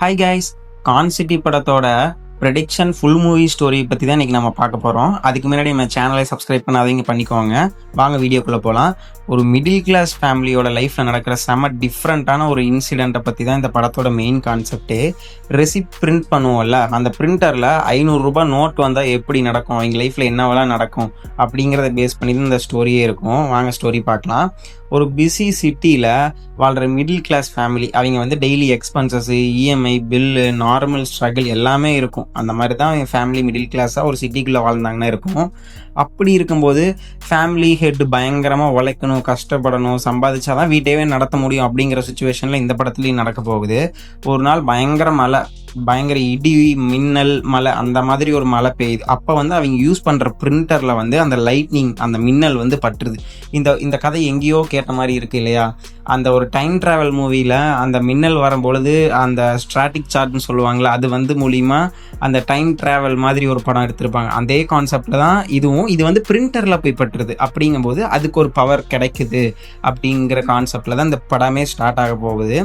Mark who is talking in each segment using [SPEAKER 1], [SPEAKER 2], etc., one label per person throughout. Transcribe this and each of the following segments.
[SPEAKER 1] Hi guys, Khan city படத்தோட prediction full movie story பற்றி தான் இன்றைக்கி நம்ம பார்க்க போகிறோம். அதுக்கு முன்னாடி நம்ம சேனலை சப்ஸ்கிரைப் பண்ணாதீங்க, பண்ணிக்கோங்க. வாங்க வீடியோக்குள்ளே போகலாம். ஒரு மிடில் கிளாஸ் ஃபேமிலியோட லைஃப்பில் நடக்கிற செம டிஃப்ரெண்ட்டான ஒரு இன்சிடெண்ட்டை பற்றி தான் இந்த படத்தோட மெயின் கான்செப்டே. ரெசிப்ட் பிரிண்ட் பண்ணுவோம்ல, அந்த பிரிண்டரில் 500 ரூபாய் நோட் வந்தால் எப்படி நடக்கும், அவங்க லைஃப்பில் என்னவெல்லாம் நடக்கும் அப்படிங்கிறத பேஸ் பண்ணி தான் இந்த ஸ்டோரியே இருக்கும். வாங்க ஸ்டோரி பார்க்கலாம். ஒரு பிஸி சிட்டியில் வாழ்கிற மிடில் கிளாஸ் ஃபேமிலி, அவங்க வந்து daily expenses, EMI, bill, normal struggle எல்லாமே இருக்கும். அந்த மாதிரி தான் என் ஃபேமிலி மிடில் கிளாஸாக ஒரு சிட்டிக்குள்ளே வாழ்ந்தாங்கன்னா இருக்கும். அப்படி இருக்கும்போது ஃபேமிலி ஹெட் பயங்கரமாக உழைக்கணும், கஷ்டப்படணும், சம்பாதிச்சாதான் வீட்டையே நடத்த முடியும் அப்படிங்கிற சுச்சுவேஷனில் இந்த படத்துலையும் நடக்க போகுது. ஒரு நாள் பயங்கர மழை, பயங்கர இடி, மின்னல், மழை, அந்த மாதிரி ஒரு மழை பெய்யுது. அப்போ வந்து அவங்க யூஸ் பண்ணுற பிரிண்டரில் வந்து அந்த லைட்னிங், அந்த மின்னல் வந்து பட்டுருது. இந்த கதை எங்கேயோ கேட்ட மாதிரி இருக்குது இல்லையா? அந்த ஒரு டைம் ட்ராவல் மூவியில் அந்த மின்னல் வரும்பொழுது அந்த ஸ்ட்ராட்டிக் சார்ட்னு சொல்லுவாங்களே, அது வந்து மூலிமா அந்த டைம் ட்ராவல் மாதிரி ஒரு படம் எடுத்திருப்பாங்க. அதே கான்செப்டில் தான் இதுவும். இது வந்து பிரிண்டரில் போய் பட்டுருது. அப்படிங்கும்போது அதுக்கு ஒரு பவர் கிடைக்குது அப்படிங்கிற கான்செப்டில் தான் இந்த படமே ஸ்டார்ட் ஆக போகுது.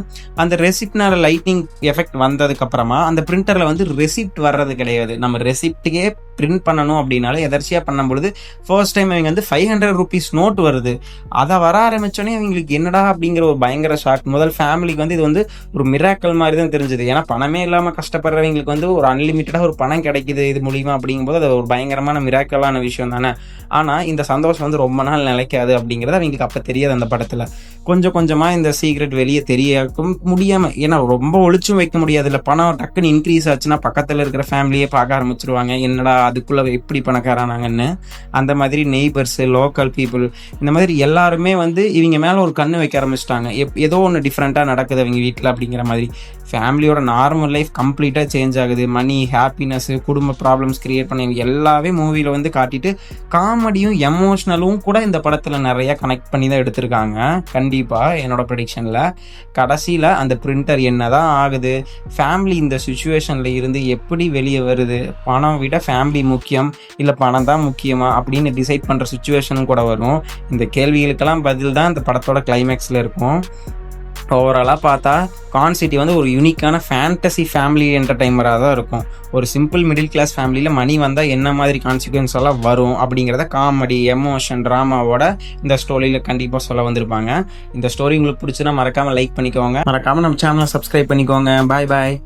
[SPEAKER 1] அந்த ரெசிப்ட்னால லைட்னிங் எஃபெக்ட் வந்ததுக்கப்புறமா அந்த பிரிண்டரில் வந்து ரெசிப்ட் வர்றது கிடையாது. நம்ம ரெசிப்ட்டுக்கே பிரிண்ட் பண்ணணும் அப்படின்னால எதர்ச்சியாக பண்ணும்பொழுது ஃபர்ஸ்ட் டைம் அவங்க வந்து 500 rupees நோட் வருது. அதை வர ஆரம்பித்தோடனே அவங்களுக்கு என்னடா அப்படிங்கிற ஒரு பயங்கர ஷாக். முதல் ஃபேமிலிக்கு வந்து இது வந்து ஒரு மிராக்கல் மாதிரி தான் தெரிஞ்சுது. ஏன்னா பணமே இல்லாமல் கஷ்டப்படுறவங்களுக்கு வந்து ஒரு அன்லிமிட்டடாக ஒரு பணம் கிடைக்குது இது மூலிமா அப்படிங்கும்போது அது ஒரு பயங்கரமான மிராக்கலான விஷயம் தானே. ஆனால் இந்த சந்தோஷம் வந்து ரொம்ப நாள் நிலைக்காது அப்படிங்கிறது அவங்களுக்கு அப்போ தெரியாது. அந்த படத்தில் கொஞ்சம் கொஞ்சமாக இந்த சீக்ரெட் வெளியே தெரியக்கும் முடியாமல், ஏன்னா ரொம்ப ஒழிச்சும் வைக்க முடியாது. இல்லை பணம் டக்குன்னு இன்க்ரீஸ் ஆச்சுன்னா பக்கத்தில் இருக்கிற ஃபேமிலியே பார்க்க ஆரம்பிச்சிருவாங்க, என்னடா அதுக்குள்ளே எப்படி பணக்காரானாங்கன்னு. அந்த மாதிரி நெய்பர்ஸு, லோக்கல் பீப்புள், இந்த மாதிரி எல்லாருமே வந்து இவங்க மேலே ஒரு கண்ணு வைக்க ஆரம்பிச்சிட்டாங்க. ஏதோ ஒன்று டிஃப்ரெண்ட்டாக நடக்குது அவங்க வீட்டில் அப்படிங்கிற மாதிரி. ஃபேமிலியோட நார்மல் லைஃப் கம்ப்ளீட்டாக சேஞ்ச் ஆகுது. மணி, ஹாப்பினஸ்ஸு, குடும்ப ப்ராப்ளம்ஸ் க்ரியேட் பண்ணி எல்லாமே மூவியில் வந்து காட்டிட்டு காமெடியும் எமோஷ்னலும் கூட இந்த படத்தில் நிறைய கனெக்ட் பண்ணி தான் எடுத்திருக்காங்க. கண்டிப்பாக என்னோட ப்ரெடிக்ஷனில் கடைசியில் அந்த பிரிண்டர் என்ன தான் ஆகுது, ஃபேமிலி இந்த சுச்சுவேஷனில் இருந்து எப்படி வெளியே வருது, பணம் விட ஃபேமிலி முக்கியம் இல்லை பணம் தான் முக்கியமா அப்படின்னு டிசைட் பண்ணுற சுச்சுவேஷனும் கூட வரும். இந்த கேள்விகளுக்கெல்லாம் பதில் தான் இந்த படத்தோட கிளைமேக்ஸில் இருக்கும். ஓவராலாக பார்த்தா கான் சிட்டி வந்து ஒரு யூனிக்கான ஃபேண்டசி ஃபேமிலி என்டர்டைனராக தான் இருக்கும். ஒரு சிம்பிள் மிடில் கிளாஸ் ஃபேமிலியில் மணி வந்தால் என்ன மாதிரி கான்சிக்வன்ஸ் எல்லாம் வரும் அப்படிங்கிறத காமெடி, எமோஷன், ட்ராமாவோட இந்த ஸ்டோரியில் கண்டிப்பாக சொல்ல வந்திருப்பாங்க. இந்த ஸ்டோரி உங்களுக்கு பிடிச்சுன்னா மறக்காமல் லைக் பண்ணிக்கோங்க, மறக்காமல் நம்ம சேனலை சப்ஸ்கிரைப் பண்ணிக்கோங்க. பாய் பாய்.